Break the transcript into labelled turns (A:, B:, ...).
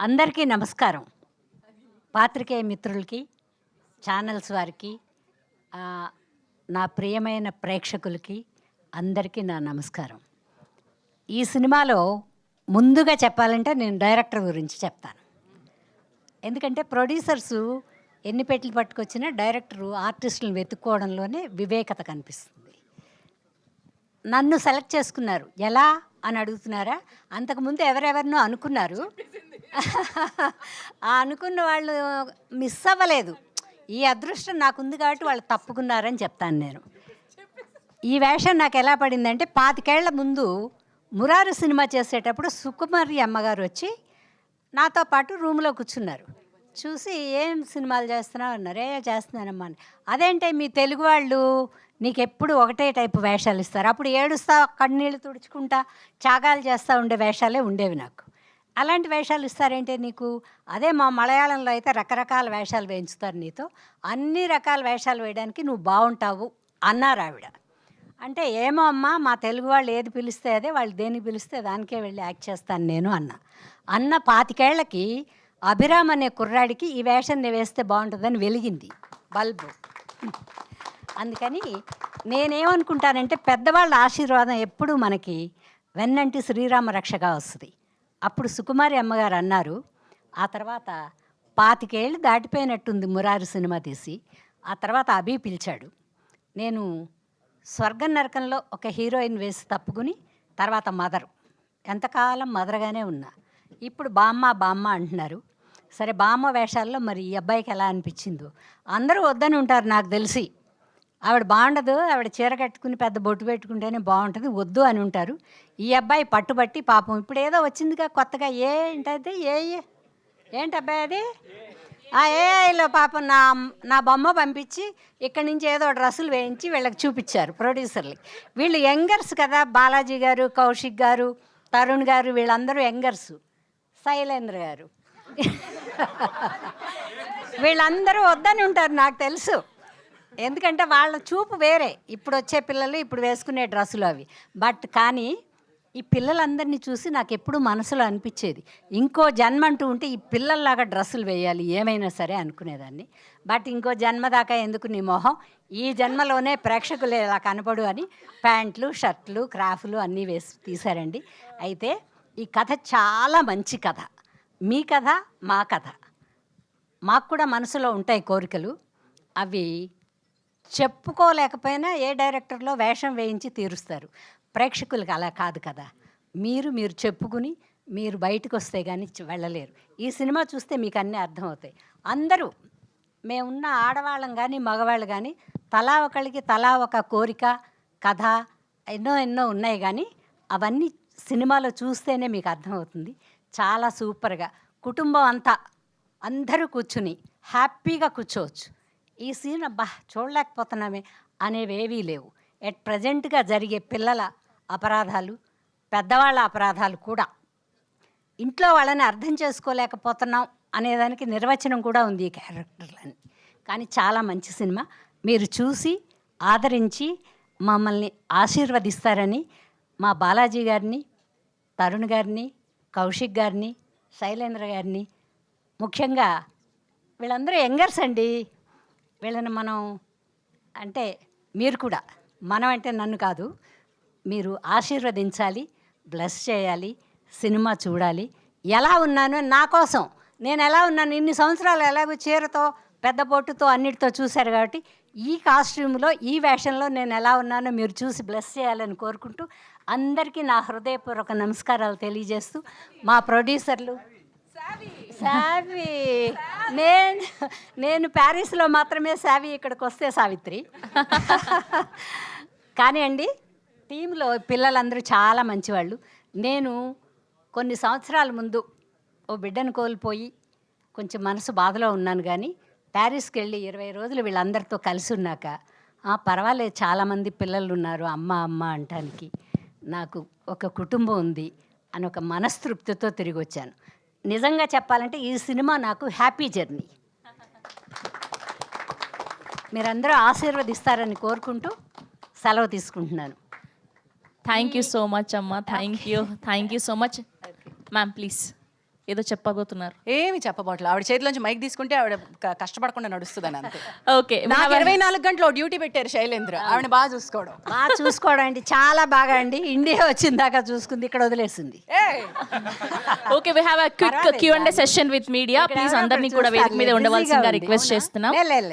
A: అందరికీ నమస్కారం. పాత్రికేయ మిత్రులకి, ఛానల్స్ వారికి, నా ప్రియమైన ప్రేక్షకులకి అందరికీ నా నమస్కారం. ఈ సినిమాలో ముందుగా చెప్పాలంటే నేను డైరెక్టర్ గురించి చెప్తాను. ఎందుకంటే ప్రొడ్యూసర్సు ఎన్ని పెట్లు పట్టుకొచ్చినా డైరెక్టరు ఆర్టిస్టులను వెతుక్కోవడంలోనే వివేకత కనిపిస్తుంది. నన్ను సెలెక్ట్ చేసుకున్నారు. ఎలా అని అడుగుతున్నారా? అంతకుముందు ఎవరెవరినో అనుకున్నారు. ఆ అనుకున్న వాళ్ళు మిస్ అవ్వలేదు. ఈ అదృష్టం నాకుంది కాబట్టి వాళ్ళు తప్పుకున్నారని చెప్తాను నేను. ఈ వేషం నాకు ఎలా పడిందంటే 25 ఏళ్ల ముందు మురారి సినిమా చేసేటప్పుడు సుకుమారి అమ్మగారు వచ్చి నాతో పాటు రూమ్లో కూర్చున్నారు. చూసి ఏం సినిమాలు చేస్తున్నావు అన్నారు. చేస్తున్నానమ్మా అని. అదేంటే మీ తెలుగు వాళ్ళు నీకెప్పుడు ఒకటే టైపు వేషాలు ఇస్తారు, అప్పుడు ఏడుస్తా కన్నీళ్ళు తుడుచుకుంటా త్యాగాలు చేస్తూ ఉండే వేషాలే ఉండేవి నాకు. అలాంటి వేషాలు ఇస్తారేంటే నీకు? అదే మా మలయాళంలో అయితే రకరకాల వేషాలు వేయించుతారు నీతో, అన్ని రకాల వేషాలు వేయడానికి నువ్వు బాగుంటావు అన్నారు ఆవిడ. అంటే ఏమో అమ్మా, మా తెలుగు వాళ్ళు ఏది పిలిస్తే అదే, వాళ్ళు దేనికి పిలిస్తే దానికే వెళ్ళి యాక్ట్ చేస్తాను నేను అన్న 25 ఏళ్లకి అభిరామ్ అనే కుర్రాడికి ఈ వేషం వేస్తే బాగుంటుందని వెలిగింది బల్బు. అందుకని నేనేమనుకుంటానంటే పెద్దవాళ్ళ ఆశీర్వాదం ఎప్పుడూ మనకి వెన్నంటి శ్రీరామ రక్షగా వస్తుంది. అప్పుడు సుకుమారి అమ్మగారు అన్నారు. ఆ తర్వాత 25 ఏళ్ళు దాటిపోయినట్టుంది మురారి సినిమా తీసి. ఆ తర్వాత అభి పిలిచాడు. నేను స్వర్గం నరకంలో ఒక హీరోయిన్ వేసి తప్పుకుని తర్వాత మదరు, ఎంతకాలం మదరగానే ఉన్నా. ఇప్పుడు బామ్మ అంటున్నారు. సరే, బామ్మ వేషాల్లో మరి ఈ అబ్బాయికి ఎలా అనిపించిందో. అందరూ వద్దని ఉంటారు నాకు తెలిసి. ఆవిడ బాగుండదు, ఆవిడ చీర కట్టుకుని పెద్ద బొట్టు పెట్టుకుంటేనే బాగుంటుంది, వద్దు అని ఉంటారు. ఈ అబ్బాయి పట్టుబట్టి పాపం ఇప్పుడు ఏదో వచ్చిందిగా కొత్తగా, ఏంటది ఏంటి అబ్బాయి అది ఏఐలో పాపం నా బొమ్మ పంపించి ఇక్కడి నుంచి ఏదో డ్రెస్సులు వేయించి వీళ్ళకి చూపించారు ప్రొడ్యూసర్లకి. వీళ్ళు యంగర్స్ కదా, బాలాజీ గారు, కౌశిక్ గారు, తరుణ్ గారు, వీళ్ళందరూ యంగర్సు. శైలేంద్ర గారు వీళ్ళందరూ వద్దని ఉంటారు నాకు తెలుసు. ఎందుకంటే వాళ్ళ చూపు వేరే, ఇప్పుడు వచ్చే పిల్లలు ఇప్పుడు వేసుకునే డ్రెస్సులు అవి. బట్ కానీ ఈ పిల్లలందరినీ చూసి నాకు ఎప్పుడూ మనసులో అనిపించేది, ఇంకో జన్మ అంటూ ఉంటే ఈ పిల్లల్లాగా డ్రెస్సులు వేయాలి ఏమైనా సరే అనుకునేదాన్ని. బట్ ఇంకో జన్మ దాకా ఎందుకు నీ మొహం, ఈ జన్మలోనే ప్రేక్షకులు ఇలా కనపడు అని ప్యాంట్లు, షర్ట్లు, క్రాఫ్లు అన్నీ వేసి తీశారండి. అయితే ఈ కథ చాలా మంచి కథ. మీ కథ, మా కథ. మాకు కూడా మనసులో ఉంటాయి కోరికలు, అవి చెప్పుకోలేకపోయినా ఏ డైరెక్టర్లో వేషం వేయించి తీరుస్తారు. ప్రేక్షకులకు అలా కాదు కదా. మీరు చెప్పుకుని మీరు బయటకు వస్తే కానీ వెళ్ళలేరు. ఈ సినిమా చూస్తే మీకు అన్నీ అర్థమవుతాయి. అందరూ మేమున్న ఆడవాళ్ళం కానీ మగవాళ్ళు కానీ తలా ఒకళ్ళకి తలా ఒక కోరిక, కథ ఎన్నో ఉన్నాయి. కానీ అవన్నీ సినిమాలో చూస్తేనే మీకు అర్థమవుతుంది. చాలా సూపర్గా కుటుంబం అంతా అందరూ కూర్చుని హ్యాపీగా కూర్చోవచ్చు. ఈ సీన్ అబ్బా చూడలేకపోతున్నామే అనేవేవీ లేవు. ఎట్ ప్రజెంట్గా జరిగే పిల్లల అపరాధాలు, పెద్దవాళ్ళ అపరాధాలు కూడా, ఇంట్లో వాళ్ళని అర్థం చేసుకోలేకపోతున్నాం అనేదానికి నిర్వచనం కూడా ఉంది ఈ క్యారెక్టర్లని. కానీ చాలా మంచి సినిమా. మీరు చూసి ఆదరించి మమ్మల్ని ఆశీర్వదిస్తారని మా బాలాజీ గారిని, తరుణ్ గారిని, కౌశిక్ గారిని, శైలేంద్ర గారిని, ముఖ్యంగా వీళ్ళందరూ యంగర్స్ అండి. వీళ్ళని మనం అంటే మీరు కూడా, మనం అంటే నన్ను కాదు, మీరు ఆశీర్వదించాలి, బ్లెస్ చేయాలి, సినిమా చూడాలి. ఎలా ఉన్నాను నా కోసం, నేను ఎలా ఉన్నాను ఇన్ని సంవత్సరాలు, ఎలాగో చీరతో పెద్ద బొట్టుతో అన్నిటితో చూశారు కాబట్టి ఈ కాస్ట్యూమ్లో ఈ వేషంలో నేను ఎలా ఉన్నానో మీరు చూసి బ్లెస్ చేయాలని కోరుకుంటూ అందరికీ నా హృదయపూర్వక నమస్కారాలు తెలియజేస్తూ, మా ప్రొడ్యూసర్లు సావి, నేను ప్యారిస్లో మాత్రమే సావి, ఇక్కడికి వస్తే సావిత్రి. కానీ అండి టీంలో పిల్లలందరూ చాలా మంచివాళ్ళు. నేను కొన్ని సంవత్సరాల ముందు ఓ బిడ్డను కోల్పోయి కొంచెం మనసు బాధలో ఉన్నాను. కానీ ప్యారిస్కి వెళ్ళి 20 రోజులు వీళ్ళందరితో కలిసి ఉన్నాక పర్వాలేదు, చాలామంది పిల్లలు ఉన్నారు అమ్మ అంటానికి, నాకు ఒక కుటుంబం ఉంది అని ఒక మనస్తృప్తితో తిరిగి వచ్చాను. నిజంగా చెప్పాలంటే ఈ సినిమా నాకు హ్యాపీ జర్నీ. మీరందరూ ఆశీర్వదిస్తారని కోరుకుంటూ సెలవు తీసుకుంటున్నాను.
B: Thank you so much, Amma. Thank you so much. Ma'am, please. ఏదో చెప్పబోతున్నారు.
C: ఏమి చెప్పబోట్ల, ఆవిడ చేతిలోంచి మైక్ తీసుకుంటే ఆవిడ కష్టపడకుండా నడుస్తుందని అంతే.
B: ఓకే,
C: నాకు 24 గంటలు డ్యూటీ పెట్టారు శైలేంద్ర, ఆవిడ బాగా చూసుకోవడం.
A: బాగా చూసుకోవడం అండి, చాలా బాగా అండి. ఇండియా వచ్చిందాకా చూసుకుంది, ఇక్కడ వదిలేసింది.
B: Okay, we have a quick Q&A session with media. Please అందరినీ కూడా వేదిక మీద ఉండవలసిందిగా రిక్వెస్ట్ చేస్తున్నాం.
A: లే, లే, లే.